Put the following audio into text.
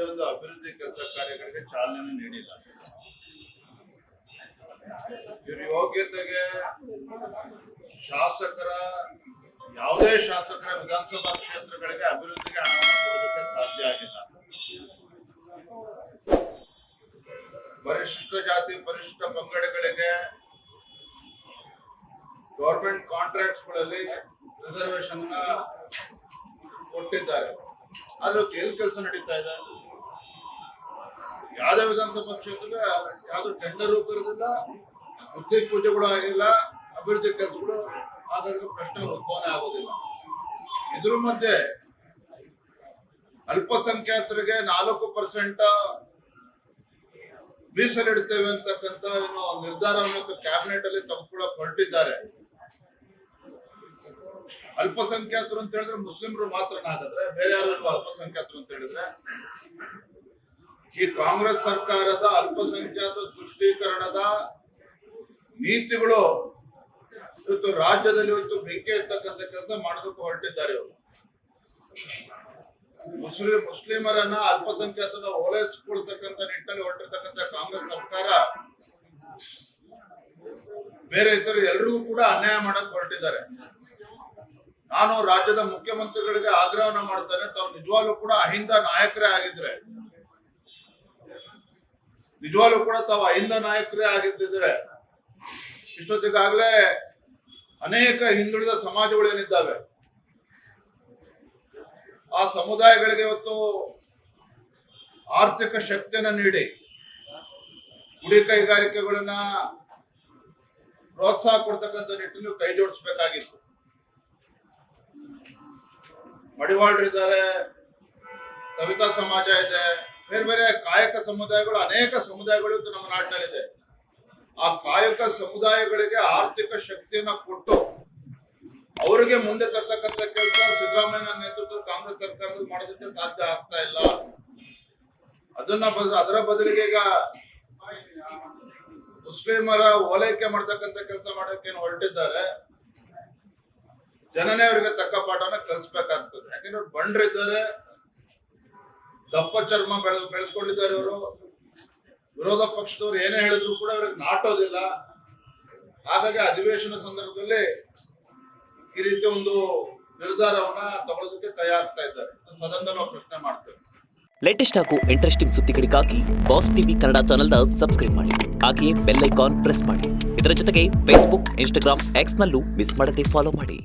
ಯಾವುದೇ ಒಂದು ಅಭಿವೃದ್ಧಿ ಕೆಲಸ ಕಾರ್ಯಗಳಿಗೆ ಚಾಲನೆ ನೀಡಿಲ್ಲ. ಇವ್ರ ಯೋಗ್ಯತೆಗೆ ಯಾವುದೇ ಶಾಸಕರ ವಿಧಾನಸಭಾ ಕ್ಷೇತ್ರಗಳಿಗೆ ಅಭಿವೃದ್ಧಿಗೆ ಹಣವನ್ನು ಕೊಡೋದಕ್ಕೆ ಸಾಧ್ಯ ಆಗಿಲ್ಲ. ಪರಿಶಿಷ್ಟ ಜಾತಿ ಪರಿಶಿಷ್ಟ ಪಂಗಡಗಳಿಗೆ ಗವರ್ಮೆಂಟ್ ಕಾಂಟ್ರಾಕ್ಟ್ಸ್ ಗಳಲ್ಲಿ ರಿಸರ್ವೇಶನ್ ಕೊಟ್ಟಿದ್ದಾರೆ. ಆದ್ರೆ ಎಲ್ಲಿ ಕೆಲಸ ನಡೀತಾ ಇದೆ? ಯಾವುದೇ ವಿಧಾನಸಭಾ ಕ್ಷೇತ್ರಕ್ಕೆ ಯಾವ್ದು ಟೆಂಡರ್ ಕರೆದಿಲ್ಲ, ಗುತ್ತಿ ಪೂಜೆಗಳು ಆಗಿಲ್ಲ, ಅಭಿವೃದ್ಧಿ ಕೆಲಸಗಳು ಆಗೋದಕ್ಕೆ ಪ್ರಶ್ನೆ ಉದ್ಭವನೆ ಆಗೋದಿಲ್ಲ. ಇದ್ರ ಮಧ್ಯೆ ಅಲ್ಪಸಂಖ್ಯಾತರಿಗೆ 4% ಮೀಸಲಿಡ್ತೇವೆ ಅಂತಕ್ಕಂಥ ಏನು ನಿರ್ಧಾರವನ್ನು ಕ್ಯಾಬಿನೆಟ್ ಅಲ್ಲಿ ತೆಗೆದುಕೊಳ್ಳಕ್ಕೆ ಹೊರಟಿದ್ದಾರೆ. ಅಲ್ಪಸಂಖ್ಯಾತರು ಅಂತ ಹೇಳಿದ್ರೆ ಮುಸ್ಲಿಮರು ಮಾತ್ರ ಹಾಗಾದ್ರೆ ಬೇರೆ ಯಾರು ಅಲ್ಪಸಂಖ್ಯಾತರು ಅಂತ ಹೇಳಿದ್ರೆ? ಈ ಕಾಂಗ್ರೆಸ್ ಸರ್ಕಾರದ ಅಲ್ಪಸಂಖ್ಯಾತ ತುಷ್ಟೀಕರಣದ ನೀತಿಗಳು ಇವತ್ತು ರಾಜ್ಯದಲ್ಲಿ ಬೆಂಕಿ ಎತ್ತಕ್ಕಂಥ ಕೆಲಸ ಮಾಡೋದಕ್ಕೆ ಹೊರಟಿದ್ದಾರೆ. ಇವರು ಮುಸ್ಲಿಮರನ್ನ ಅಲ್ಪಸಂಖ್ಯಾತರ ಓಲೈಸಿಕೊಳ್ತಕ್ಕಂಥ ನಿಟ್ಟಿನಲ್ಲಿ ಹೊರಟಿರ್ತಕ್ಕಂಥ ಕಾಂಗ್ರೆಸ್ ಸರ್ಕಾರ ಬೇರೆ ಇತರ ಎಲ್ರಿಗೂ ಕೂಡ ಅನ್ಯಾಯ ಮಾಡಕ್ ಹೊರಟಿದ್ದಾರೆ. ನಾನು ರಾಜ್ಯದ ಮುಖ್ಯಮಂತ್ರಿಗಳಿಗೆ ಆಗ್ರಹವನ್ನ ಮಾಡ್ತೇನೆ, ತಾವು ನಿಜವಾಗ್ಲೂ ಕೂಡ ಅಹಿಂದ ನಾಯಕರೇ ಆಗಿದ್ರೆ, ನಿಜವಾಗ್ಲೂ ಕೂಡ ತಾವು ಅಹಿಂದ ನಾಯಕರೇ ಆಗಿದ್ದಿದ್ರೆ ಇಷ್ಟೊತ್ತಿಗಾಗಲೇ ಅನೇಕ ಹಿಂದುಳಿದ ಸಮಾಜಗಳೇನಿದ್ದಾವೆ ಆ ಸಮುದಾಯಗಳಿಗೆ ಇವತ್ತು ಆರ್ಥಿಕ ಶಕ್ತಿಯನ್ನ ನೀಡಿ ಗುಡಿ ಕೈಗಾರಿಕೆಗಳನ್ನ ಪ್ರೋತ್ಸಾಹ ಕೊಡ್ತಕ್ಕಂಥ ನಿಟ್ಟಿನಲ್ಲಿ ಕೈ ಜೋಡಿಸಬೇಕಾಗಿತ್ತು. ಮಡಿವಾಳರಿದ್ದಾರೆ, ಸವಿತಾ ಸಮಾಜ ಇದೆ, ಬೇರೆ ಬೇರೆ ಕಾಯಕ ಸಮುದಾಯಗಳು, ಅನೇಕ ಸಮುದಾಯಗಳು ಇವತ್ತು ನಮ್ಮ ನಾಡಿನಲ್ಲಿದೆ. ಆ ಕಾಯಕ ಸಮುದಾಯಗಳಿಗೆ ಆರ್ಥಿಕ ಶಕ್ತಿಯನ್ನ ಕೊಟ್ಟು ಅವರಿಗೆ ಮುಂದೆ ತರ್ತಕ್ಕಂಥ ಕೆಲಸ ಸಿದ್ದರಾಮಯ್ಯ ನೇತೃತ್ವದ ಕಾಂಗ್ರೆಸ್ ಸರ್ಕಾರದಲ್ಲಿ ಮಾಡೋದಕ್ಕೆ ಸಾಧ್ಯ ಆಗ್ತಾ ಇಲ್ಲ. ಅದರ ಬದಲಿಗೆ ಈಗ ಮುಸ್ಲಿಮರ ಓಲೈಕೆ ಮಾಡ್ತಕ್ಕಂಥ ಕೆಲಸ ಮಾಡೋಕೆ ಹೊರಟಿದ್ದಾರೆ. ಜನನೇ ಅವರಿಗೆ ತಕ್ಕ ಪಾಠನ ಕಲಿಸ್ಬೇಕಾಗ್ತದೆ. ಯಾಕಂದ್ರೆ ಬಂಡ್ರಿದ್ದಾರೆ, ದಪ್ಪ ಚರ್ಮ ಬೆಳೆಸ್ಕೊಂಡಿದ್ದಾರೆ. ಇವರು ವಿರೋಧ ಪಕ್ಷದವ್ರು ಏನೇ ಹೇಳಿದ್ರು ಕೂಡ ಅವ್ರಿಗೆ ನಾಟೋದಿಲ್ಲ. ಹಾಗಾಗಿ ಅಧಿವೇಶನ ಸಂದರ್ಭದಲ್ಲಿ ಈ ರೀತಿ ಒಂದು ನಿರ್ಧಾರವನ್ನ ತಗೊಳ್ಳೋದಕ್ಕೆ ಕೈ ಹಾಕ್ತಾ ಇದ್ದಾರೆ. ಸದನ ನಾವು ಪ್ರಶ್ನೆ ಮಾಡ್ತೇವೆ. ಲೇಟೆಸ್ಟ್ ಹಾಗೂ ಇಂಟ್ರೆಸ್ಟಿಂಗ್ ಸುದ್ದಿಗಳಿಗಾಗಿ ಬಾಸ್ ಟಿವಿ ಕನ್ನಡ ಚಾನೆಲ್ನ ಸಬ್ಸ್ಕ್ರೈಬ್ ಮಾಡಿ. ಹಾಗೆಯೇ ಬೆಲ್ ಐಕಾನ್ ಪ್ರೆಸ್ ಮಾಡಿ. ಇದರ ಜೊತೆಗೆ ಫೇಸ್ಬುಕ್, ಇನ್ಸ್ಟಾಗ್ರಾಮ್, ಎಕ್ಸ್ ನಲ್ಲೂ ಮಿಸ್ ಮಾಡದೆ ಫಾಲೋ ಮಾಡಿ.